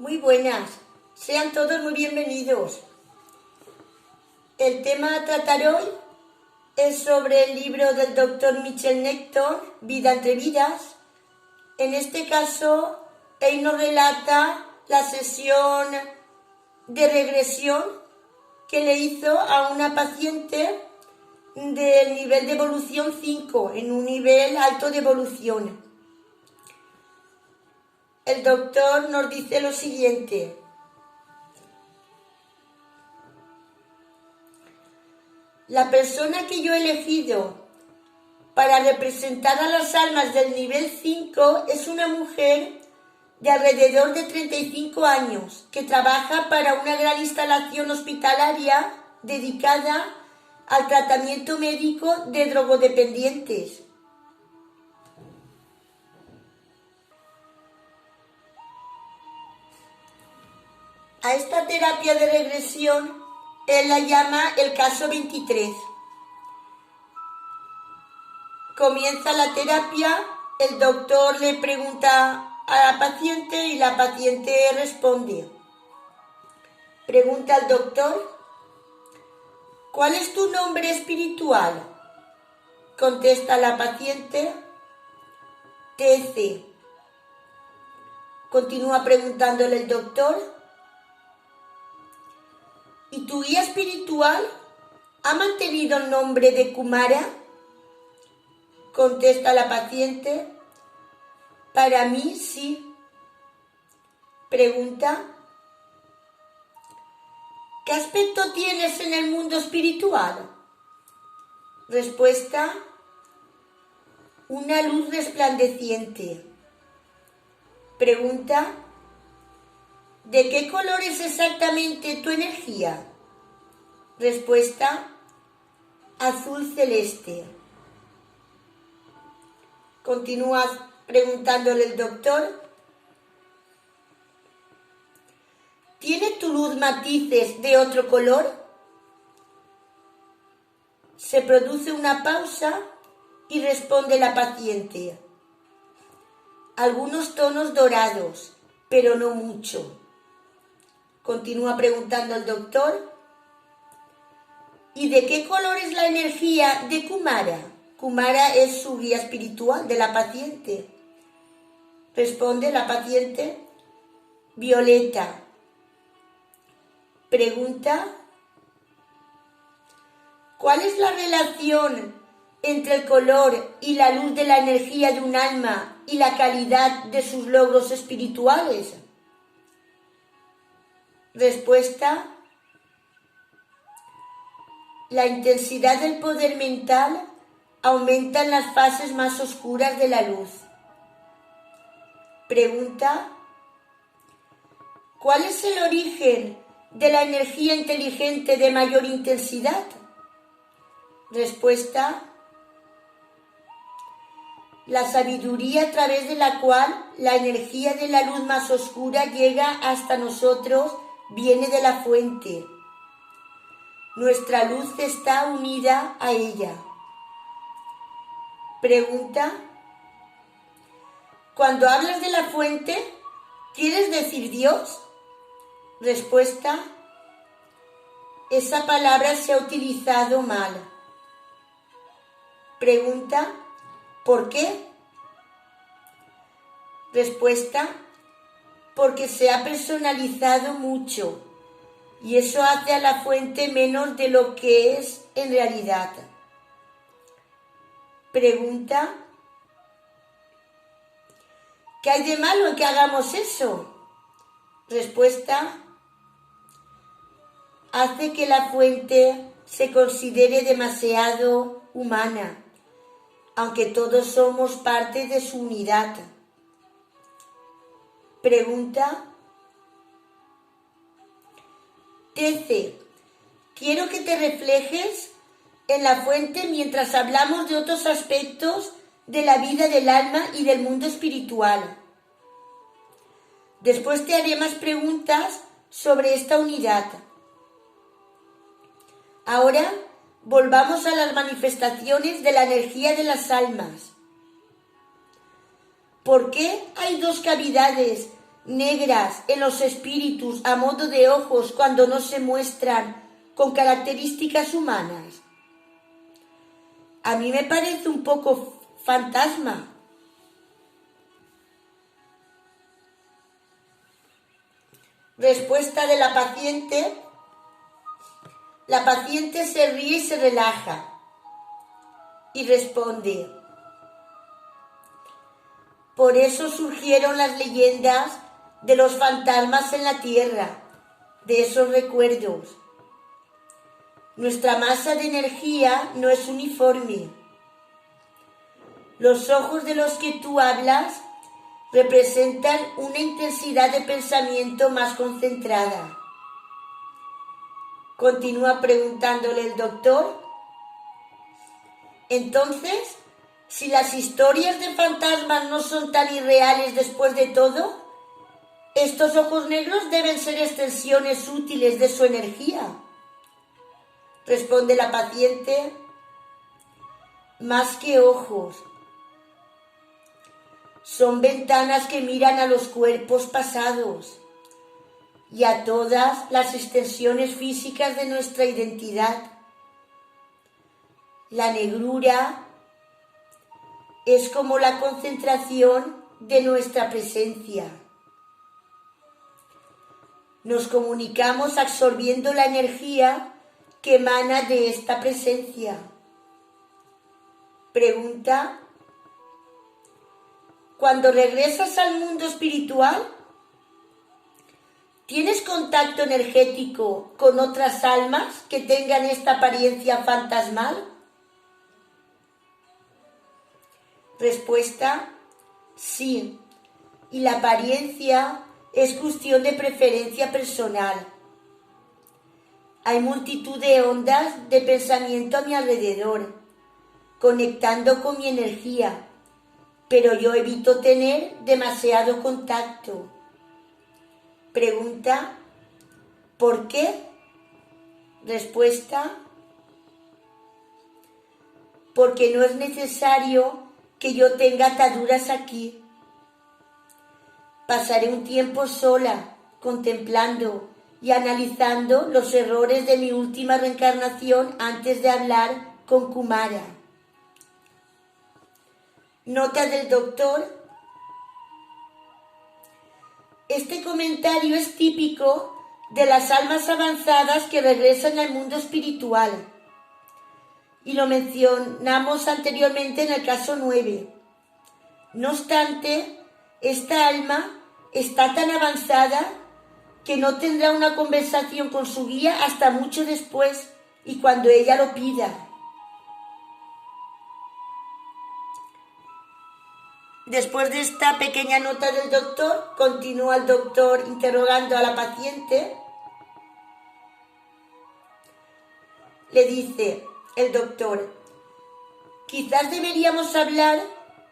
Muy buenas, sean todos muy bienvenidos. El tema a tratar hoy es sobre el libro del Dr. Michel Necton, Vida entre vidas. En este caso, él nos relata la sesión de regresión que le hizo a una paciente del nivel de evolución 5, en un nivel alto de evolución. El doctor nos dice lo siguiente: la persona que yo he elegido para representar a las almas del nivel 5 es una mujer de alrededor de 35 años que trabaja para una gran instalación hospitalaria dedicada al tratamiento médico de drogodependientes. A esta terapia de regresión él la llama el caso 23. Comienza la terapia, el doctor le pregunta a la paciente y la paciente responde. Pregunta al doctor: ¿cuál es tu nombre espiritual? Contesta la paciente: TC. Continúa preguntándole el doctor: ¿y tu guía espiritual ha mantenido el nombre de Kumara? Contesta la paciente: para mí sí. Pregunta: ¿qué aspecto tienes en el mundo espiritual? Respuesta: una luz resplandeciente. Pregunta: ¿de qué color es exactamente tu energía? Respuesta: azul celeste. Continúa preguntándole el doctor: ¿tiene tu luz matices de otro color? Se produce una pausa y responde la paciente: algunos tonos dorados, pero no mucho. Continúa preguntando el doctor: ¿y de qué color es la energía de Kumara? Kumara es su guía espiritual de la paciente. Responde la paciente: violeta. Pregunta: ¿cuál es la relación entre el color y la luz de la energía de un alma y la calidad de sus logros espirituales? Respuesta: la intensidad del poder mental aumenta en las fases más oscuras de la luz. Pregunta: ¿cuál es el origen de la energía inteligente de mayor intensidad? Respuesta: la sabiduría a través de la cual la energía de la luz más oscura llega hasta nosotros viene de la fuente. Nuestra luz está unida a ella. Pregunta: cuando hablas de la fuente, ¿quieres decir Dios? Respuesta: esa palabra se ha utilizado mal. Pregunta: ¿por qué? Respuesta: porque se ha personalizado mucho y eso hace a la fuente menos de lo que es en realidad. Pregunta: ¿qué hay de malo en que hagamos eso? Respuesta: hace que la fuente se considere demasiado humana, aunque todos somos parte de su unidad. Pregunta: TC, quiero que te reflejes en la fuente mientras hablamos de otros aspectos de la vida del alma y del mundo espiritual. Después te haré más preguntas sobre esta unidad. Ahora volvamos a las manifestaciones de la energía de las almas. ¿Por qué hay dos cavidades negras en los espíritus a modo de ojos cuando no se muestran con características humanas? A mí me parece un poco fantasma. Respuesta de la paciente. La paciente se ríe y se relaja y responde: por eso surgieron las leyendas de los fantasmas en la tierra, de esos recuerdos. Nuestra masa de energía no es uniforme. Los ojos de los que tú hablas representan una intensidad de pensamiento más concentrada. Continúa preguntándole el doctor. Entonces, si las historias de fantasmas no son tan irreales después de todo, estos ojos negros deben ser extensiones útiles de su energía. Responde la paciente: más que ojos, son ventanas que miran a los cuerpos pasados y a todas las extensiones físicas de nuestra identidad. La negrura es como la concentración de nuestra presencia. Nos comunicamos absorbiendo la energía que emana de esta presencia. Pregunta: cuando regresas al mundo espiritual, ¿tienes contacto energético con otras almas que tengan esta apariencia fantasmal? Respuesta: sí, y la apariencia es cuestión de preferencia personal. Hay multitud de ondas de pensamiento a mi alrededor, conectando con mi energía, pero yo evito tener demasiado contacto. Pregunta: ¿por qué? Respuesta: porque no es necesario que yo tenga ataduras aquí. Pasaré un tiempo sola, contemplando y analizando los errores de mi última reencarnación antes de hablar con Kumara. Nota del doctor: este comentario es típico de las almas avanzadas que regresan al mundo espiritual, y lo mencionamos anteriormente en el caso 9. No obstante, esta alma está tan avanzada que no tendrá una conversación con su guía hasta mucho después y cuando ella lo pida. Después de esta pequeña nota del doctor, continúa el doctor interrogando a la paciente. Le dice el doctor: quizás deberíamos hablar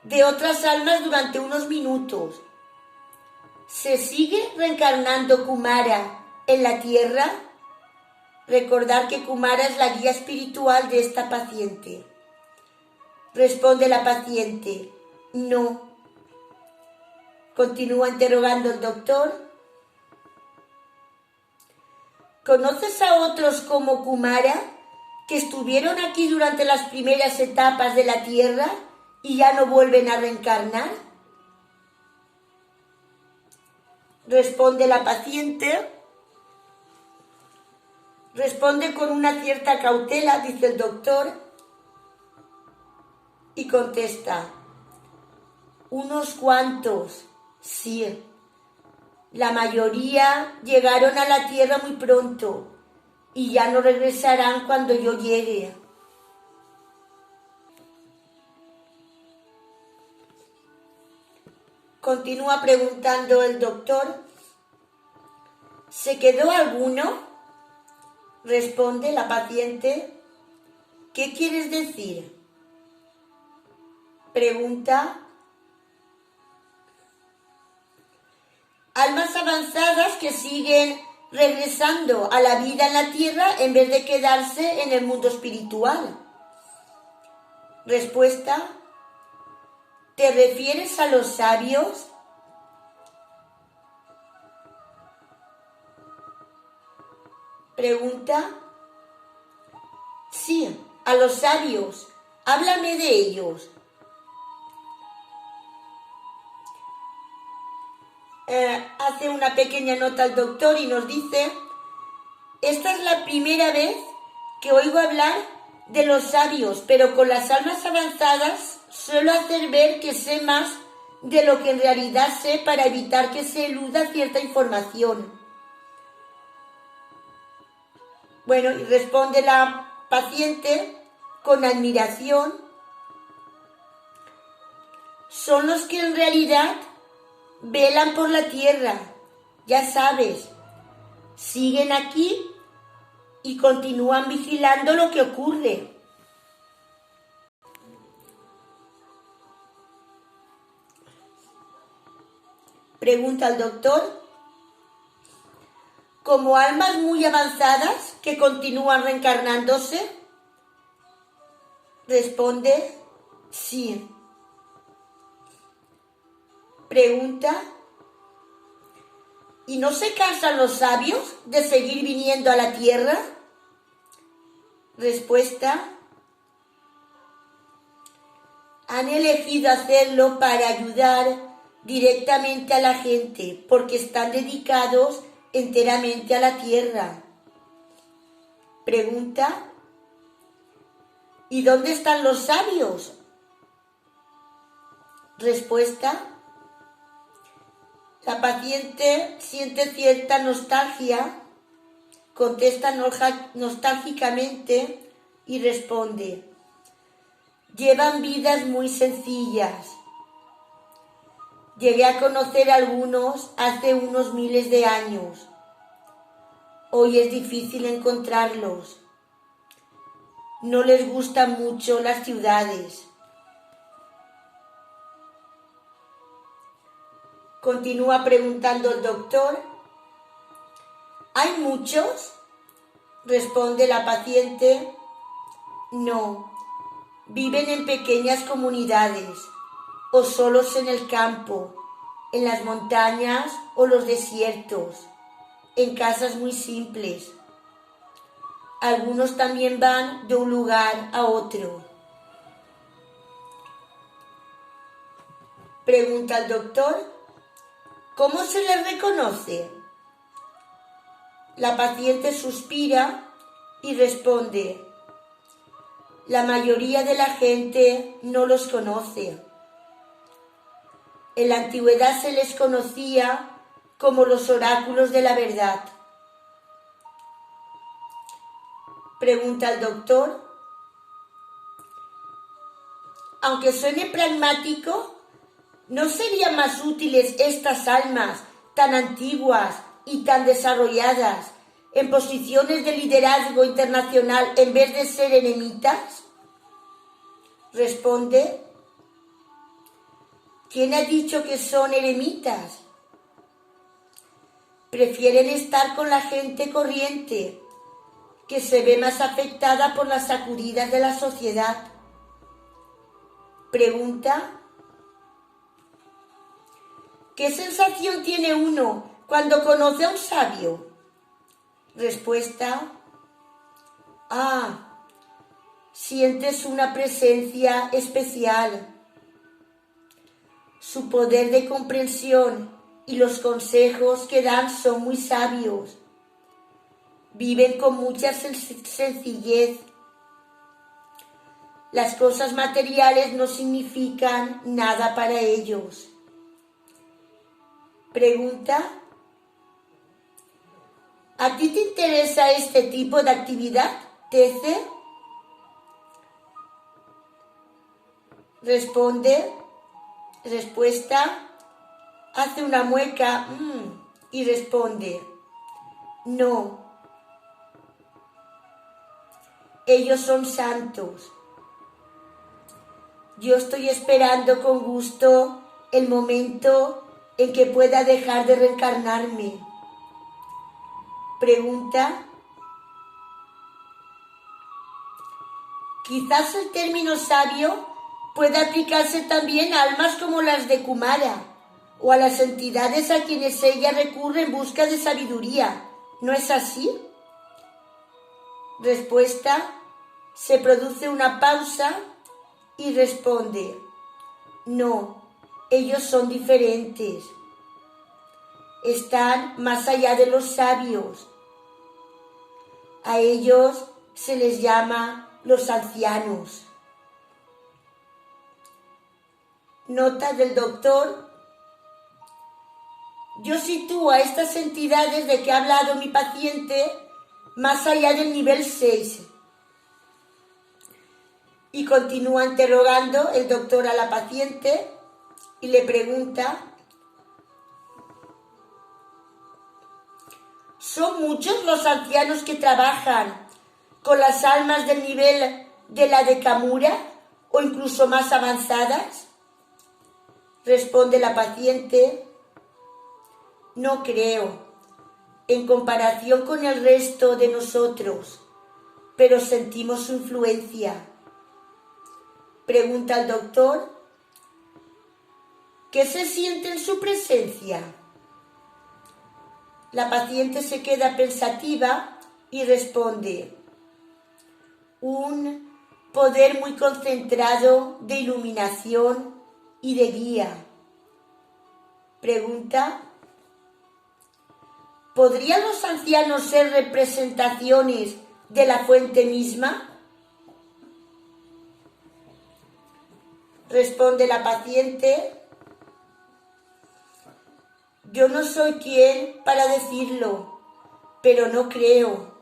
de otras almas durante unos minutos. ¿Se sigue reencarnando Kumara en la tierra? Recordar que Kumara es la guía espiritual de esta paciente. Responde la paciente: no. Continúa interrogando el doctor. ¿Conoces a otros como Kumara que estuvieron aquí durante las primeras etapas de la tierra y ya no vuelven a reencarnar? Responde la paciente. Responde con una cierta cautela, dice el doctor, y contesta: unos cuantos, sí. La mayoría llegaron a la tierra muy pronto y ya no regresarán cuando yo llegue. Continúa preguntando el doctor: ¿se quedó alguno? Responde la paciente: ¿qué quieres decir? Pregunta: almas avanzadas que siguen regresando a la vida en la tierra en vez de quedarse en el mundo espiritual. Respuesta: ¿te refieres a los sabios? Pregunta. Sí, a los sabios. Háblame de ellos. Hace una pequeña nota el doctor y nos dice: esta es la primera vez que oigo hablar de los sabios, pero con las almas avanzadas suelo hacer ver que sé más de lo que en realidad sé para evitar que se eluda cierta información. Bueno, y responde la paciente con admiración: son los que en realidad velan por la tierra, ya sabes, siguen aquí y continúan vigilando lo que ocurre. Pregunta al doctor: ¿como almas muy avanzadas que continúan reencarnándose? Responde: sí. Pregunta: ¿y no se cansan los sabios de seguir viniendo a la tierra? Respuesta: han elegido hacerlo para ayudar directamente a la gente, porque están dedicados enteramente a la tierra. Pregunta: ¿y dónde están los sabios? Respuesta: la paciente siente cierta nostalgia, contesta nostálgicamente y responde: llevan vidas muy sencillas. Llegué a conocer a algunos hace unos miles de años. Hoy es difícil encontrarlos. No les gustan mucho las ciudades. Continúa preguntando el doctor: ¿hay muchos? Responde la paciente: no, viven en pequeñas comunidades o solos en el campo, en las montañas o los desiertos, en casas muy simples. Algunos también van de un lugar a otro. Pregunta al doctor: ¿cómo se les reconoce? La paciente suspira y responde: la mayoría de la gente no los conoce. En la antigüedad se les conocía como los oráculos de la verdad. Pregunta al doctor: aunque suene pragmático, ¿no serían más útiles estas almas tan antiguas y tan desarrolladas en posiciones de liderazgo internacional en vez de ser eremitas? Responde: ¿quién ha dicho que son eremitas? Prefieren estar con la gente corriente, que se ve más afectada por las sacudidas de la sociedad. Pregunta: ¿qué sensación tiene uno cuando conoce a un sabio? Respuesta: sientes una presencia especial. Su poder de comprensión y los consejos que dan son muy sabios. Viven con mucha sencillez. Las cosas materiales no significan nada para ellos. Pregunta: ¿a ti te interesa este tipo de actividad, Tece? Respuesta: hace una mueca y responde: no. Ellos son santos. Yo estoy esperando con gusto el momento en que pueda dejar de reencarnarme. Pregunta: quizás el término sabio puede aplicarse también a almas como las de Kumara o a las entidades a quienes ella recurre en busca de sabiduría. ¿No es así? Respuesta. Se produce una pausa y responde: no, ellos son diferentes. Están más allá de los sabios. A ellos se les llama los ancianos. Nota del doctor. Yo sitúo a estas entidades de que ha hablado mi paciente más allá del nivel 6. Y continúa interrogando el doctor a la paciente y le pregunta: ¿son muchos los ancianos que trabajan con las almas del nivel de la de Kamura o incluso más avanzadas? Responde la paciente: no creo, en comparación con el resto de nosotros, pero sentimos su influencia. Pregunta al doctor: ¿qué se siente en su presencia? La paciente se queda pensativa y responde: un poder muy concentrado de iluminación y de guía. Pregunta: ¿podrían los ancianos ser representaciones de la fuente misma? Responde la paciente: yo no soy quien para decirlo, pero no creo.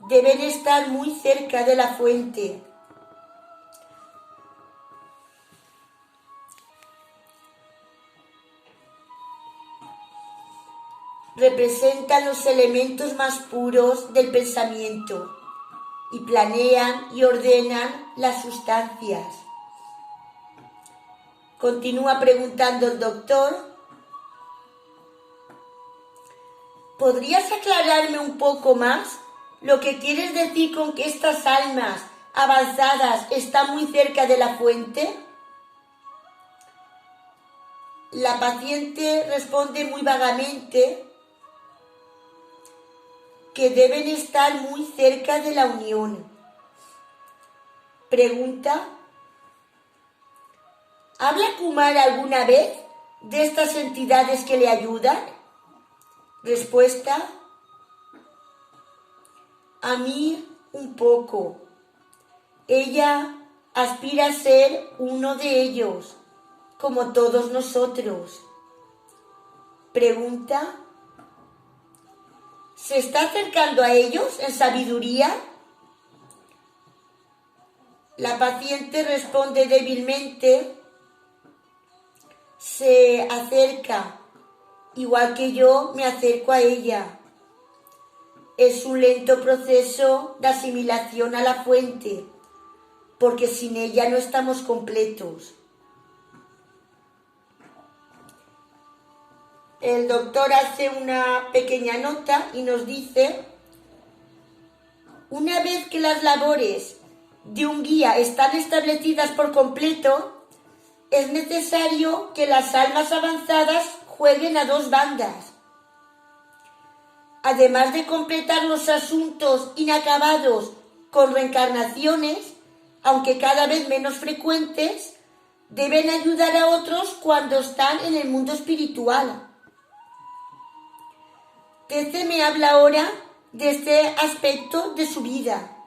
Deben estar muy cerca de la fuente. Representan los elementos más puros del pensamiento y planean y ordenan las sustancias. Continúa preguntando el doctor: ¿podrías aclararme un poco más lo que quieres decir con que estas almas avanzadas están muy cerca de la fuente? La paciente responde muy vagamente que deben estar muy cerca de la unión. Pregunta: ¿habla Kumar alguna vez de estas entidades que le ayudan? Respuesta: a mí un poco. Ella aspira a ser uno de ellos, como todos nosotros. Pregunta: ¿se está acercando a ellos en sabiduría? La paciente responde débilmente: se acerca, igual que yo me acerco a ella. Es un lento proceso de asimilación a la fuente, porque sin ella no estamos completos. El doctor hace una pequeña nota y nos dice: una vez que las labores de un guía están establecidas por completo, es necesario que las almas avanzadas jueguen a dos bandas. Además de completar los asuntos inacabados con reencarnaciones, aunque cada vez menos frecuentes, deben ayudar a otros cuando están en el mundo espiritual. Tece me habla ahora de este aspecto de su vida.